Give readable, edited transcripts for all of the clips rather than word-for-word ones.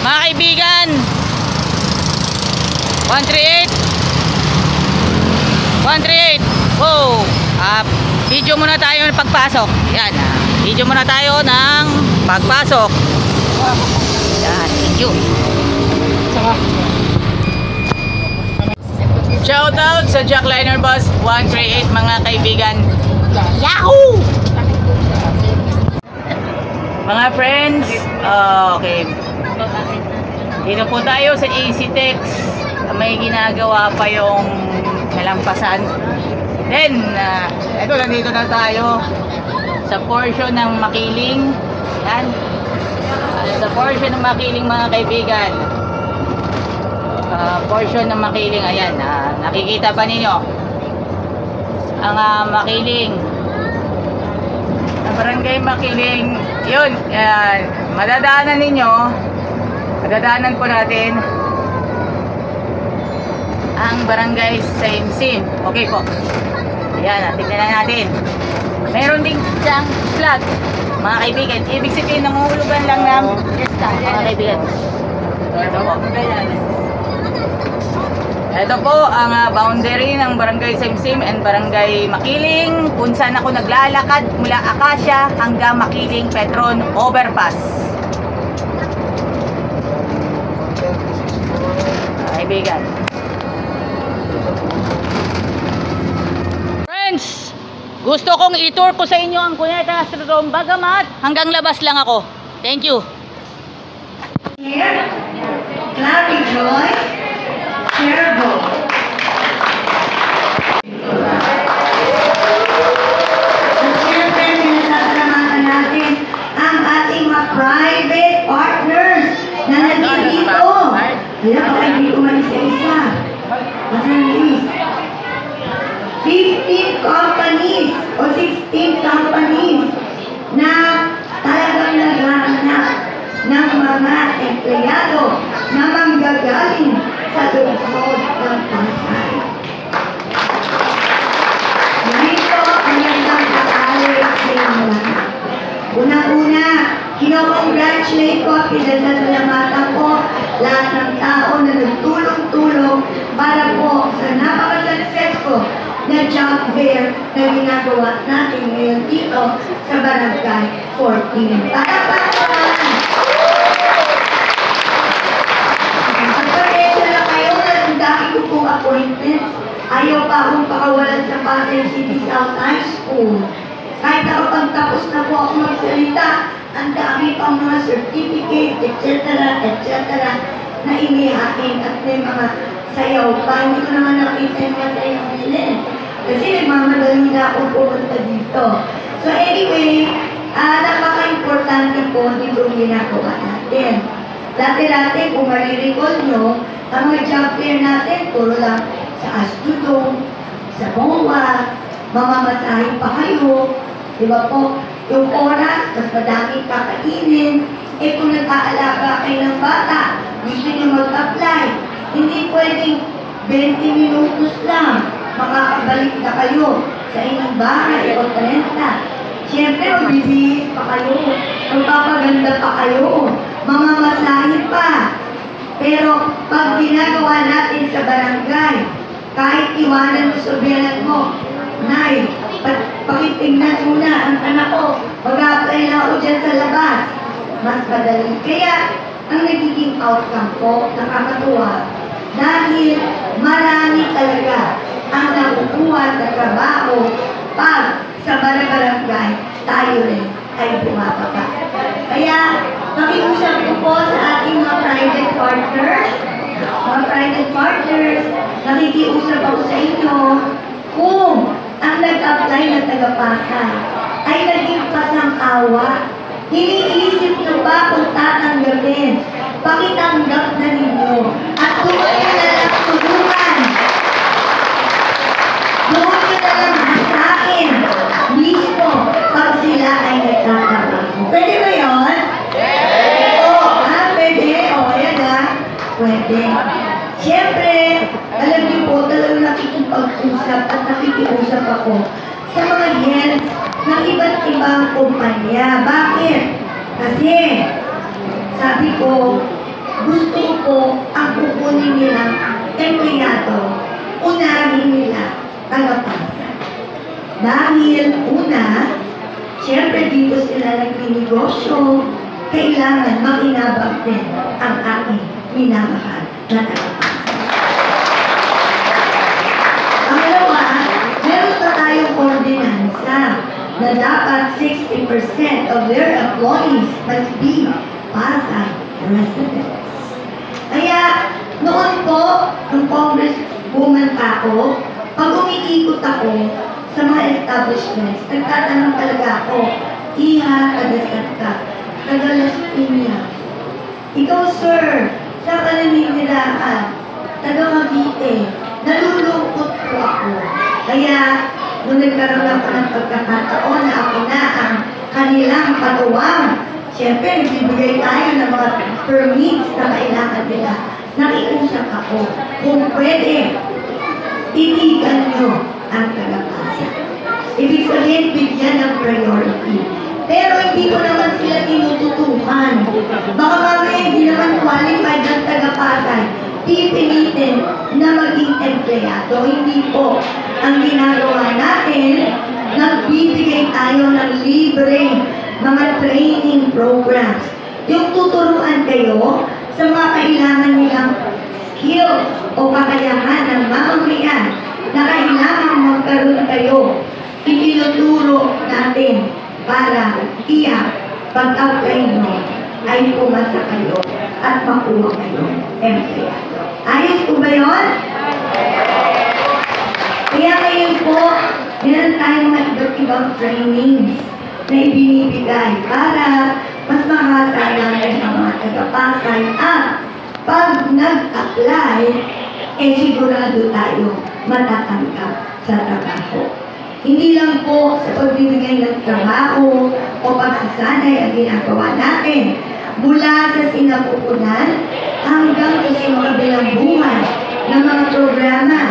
Mga kaibigan, 138. 138. Wow. Video muna tayo ng pagpasok. Yan. Video muna tayo ng pagpasok. Yan. Thank you. Shout out sa Jackliner Bus 138 mga kaibigan. Yahoo! Mga friends, okay. Dito po tayo sa AC-Tex. May ginagawa pa yung nalampasan. Then, eto, nandito na tayo sa portion ng Makiling. Yan. Sa portion ng Makiling mga kaibigan. Portion ng Makiling, ayan. Nakikita pa ninyo ang Makiling. Sa barangay Makiling, yun, madadaanan ninyo, madadaanan po natin ang barangay Saimsim. Okay po. Ayan, tignan na natin. Meron din siyang flag, mga kaibigan. Ibig sabihin, nanguhulugan lang ng mga kaibigan. Ito po. Ito po ang boundary ng barangay Saimsim and barangay Makiling, kung saan ako naglalakad mula Acacia hanggang Makiling Petron Overpass. Kaibigan. Friends, gusto kong i-tour ko sa inyo ang Cuneta Astrodome, bagamat hanggang labas lang ako. Thank you. Here, Clary Joy, Cherbo. At siyempre, pinasasalamatan natin ang ating mga private partners na nandito. Kaya pa kayo hindi umalis sa isa. Masalis. 15 companies o 16 companies na talagang naghahanap ng mga empleyado na manggagaling sa lungsod ng Pasay. Ganito ang nagkakali sa inyo lahat. Unang-una, kinocongratulate ko at pinasasalamatan ko lahat ng tao na nagtulong-tulong para po sa napaka-successful na job fair na ginagawa natin ngayon dito sa Barangay 14. Pagkapakan! Pagkapakan na kayo na ang dami ko pong appointments. Ayaw pa akong pakawalan sa Pasay City South High School. Kahit nakapagtapos na po ako magsalita, ang dami pang mga certificate, etc. na inihain at may mga sayaw pa. Hindi ko naman nakita yung mga sayaw nila. Kasi nagmamadali na ako pumunta dito. So anyway, napaka-importante po dito ginagawa natin. Dati-dati, kung marirecall nyo, ang mga job fair natin, puro lang sa Astrodome, sa MOA, mamamasahin pa kayo, di ba po? Yung oras, mas madaming kakainin. Kung nag-aalaga kayo ng bata, gusto nyo mag-apply, hindi pwedeng 20 minutos lang, makakabalik na kayo sa inyong bahay o 30. Siyempre, magbibihis pa kayo, magpapaganda pa kayo, mamamasahin pa. Pero pag ginagawa natin sa barangay, kahit iwanan mo sa biyanan mo, Nay, pakitingnan muna ang anak ko, mag-apply na ako dyan sa labas. Mas madali. Kaya, ang nagiging outcome po, nakakatuwa, dahil marami talaga ang nakukuha sa trabaho pag sa barangay tayo rin ay bumababa. Kaya, nakiusap ko po sa ating mga private partners, nakikiusap ako sa inyo, kung ang nag-apply na taga-Pasay ay naging pasang-awa, iniisip nyo ba kung tatanggapin? Pakitanggap na ninyo. At doon nyo na lang tulungan. Doon nyo na lang hasain mismo pag sila ay nagtatrabaho. Pwede ba yun? Pwede. Ayan pwede. Siyempre, alam niyo po, talagang nakikipag-usap at nakikiusap ako sa mga heads ng iba't ibang kumpanya. Bakit? Kasi, sabi ko, gusto ko po ang kukunin nilang empleyado, unahin nila tagapasa. Dahil una, siyempre dito sila nagninegosyo, kailangan makinabang din ang aking minamahal na tagapasa. Pangalawa, meron pa tayong ordinansa na dapat 60% of their employees must be Pasay residents. Kaya noon po, nung congresswoman pa ako, pag umiikot ako sa mga establishments, nagtatanong talaga ako, Iha, tagasat ka, tagalas Piñas. Ikaw, sir, saan ka naninirahan? Taga Cavite. Nalulungkot po ako. Kaya, nung nagkaroon ako ng pagkakataon na ako na ang kanilang patuwang, siyempre, nagbibigay tayo ng mga permits na kailangan nila. Nakiusap ako kung pwede, titigan nyo ang tagapasa. Ibig sabihin, bigyan ng priority. Pero hindi ko naman sila tinututukan. Baka mamaya hindi naman qualified ang tagapasay. Pipilitin na maging empleyado. Hindi po. Ang ginagawa natin, nagbibigay tayo ng libreng mga training programs. Yung tuturuan kayo sa mga kailangan nilang skills o kakayahan ng mamamayan na kailangan magkaroon kayo. Itinuturo natin para pag-apply nyo ay pumasa kayo at makuha kayo empleyado. Ayos po ba yun? Kaya ngayon po, meron tayong mga iba't-ibang trainings na ibinibigay para mas makasayanan ang mga tagapasay at pag nag-apply, sigurado tayo matatanggap sa trabaho. Hindi lang po sa pagbibigay ng trabaho o pagsasanay ang ginagawa natin. Mula sa sinapupunan hanggang sa sumakabilang buhay ng mga programa,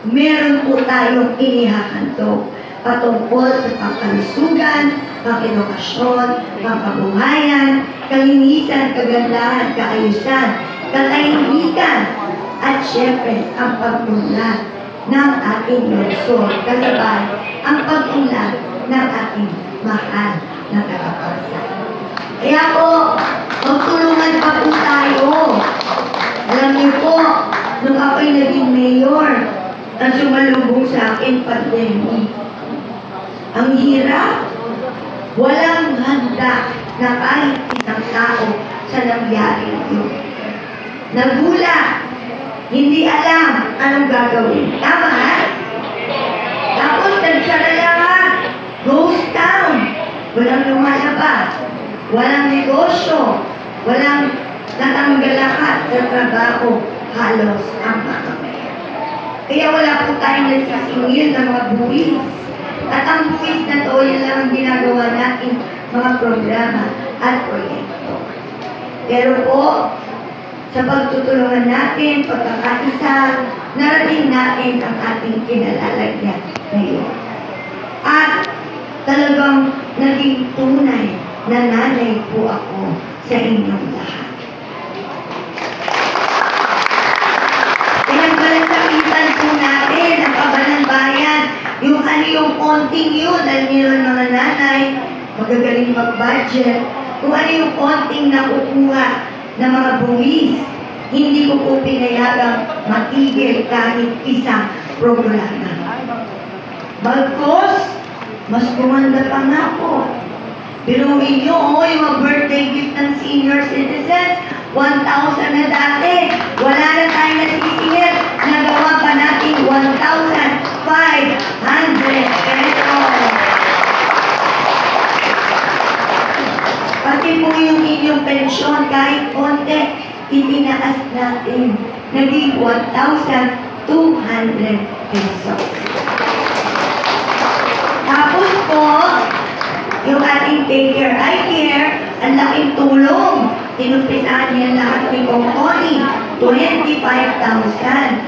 meron po tayong inihahandog patungkol sa pangkalusugan, pang-edukasyon, pangkabuhayan, kalinisan, kagandahan, kaayusan, katahimikan, at syempre ang pag-unlad ng ating lungsod, kasabay ang pag-unlad ng ating mahal na tagapasa. Kaya po, magtulungan pa po tayo. Alam niyo po, nung ako'y naging mayor, ang sumalubong sa akin pandemic. Ang hirap, walang handa na kahit isang tao sa nangyari yun. Nagulat, hindi alam anong gagawin. Tama ha? Tapos nagsara lahat. Ghost town. Walang lumalabas. Walang negosyo. Walang natanggalakad sa trabaho. Halos ang mga mayor. Kaya wala po tayong nasisingil ng mga buwis. At ang buwis na to, yan lang ang ginagawa natin mga programa at proyekto. Pero po, sa pagtutulungan natin, pagkakaisa, narating natin ang ating kinalalagyan ngayon. At talagang naging tunay na nanay po ako sa inyong lahat. Pinagkalasakitan po natin ang kabanang bayan, yung yung konting yun, alam niyo ng mga nanay, magagaling mag-budget, kung ano yung konting nakukuha ng mga buwis, hindi ko po pinayagang matigil kahit isang programa. Bagkos, mas gumanda pa nga po. Biruin nyo, yung mga birthday gift ng senior citizens, 1,000 na dati. Wala na tayo nasisingil. Nagawa pa natin 1,500 pesos. Pati po yung inyong pensyon, kahit konti, itinaas natin. Naging 1,200 pesos. Tapos po, yung ating Take Care, I Care, ang laking tulong. Tinumpisahan niya lahat ni Kongkoni, 25,000.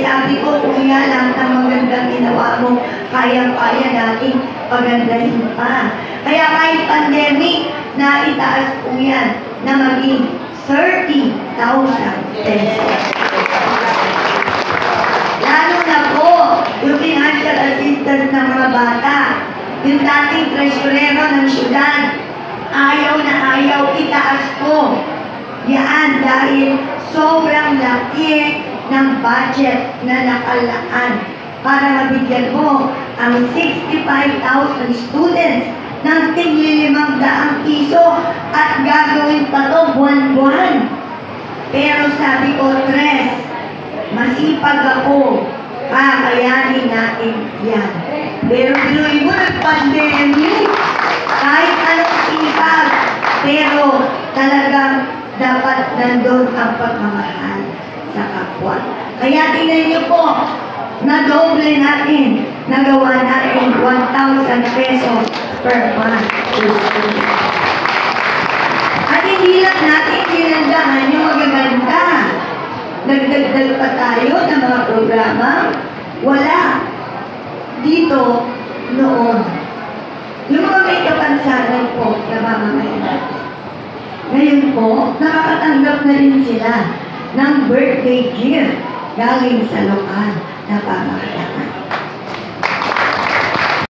Sabi ko, kuya, lahat ng magandang ginawa mo, kaya-kaya nating pagandahin pa. Kaya kahit pandemic, naitaas po yan na maging 30,000 pesos. Lalo na po, yung financial assistance ng mga bata, yung dating tresurero ng syudad, ayaw na ayaw itaas po. Yan dahil sobrang laki ng budget na nakalaan para mabigyan mo ang 65,000 students ng tigli 500 piso at gagawin pa to buwan-buwan. Pero sabi ko, Tres, masipag ako, kakayanin natin yan. Pero binuhin mo, nag-pandemic. Kahit anong sipag, pero talagang dapat nandun ang pagmamahal sa kapwa. Kaya tingnan niyo po, na-doble natin, nagawa natin 1,000 pesos per month. At hindi lang natin ginandahan yung magaganda. Nagdagdag pa tayo ng mga programa. Wala. Dito, noon. Yung mga may kapansanan po na mamamayan. Ngayon po, nakakatanggap na rin sila ng birthday gift galing sa lokal na pamahalaan.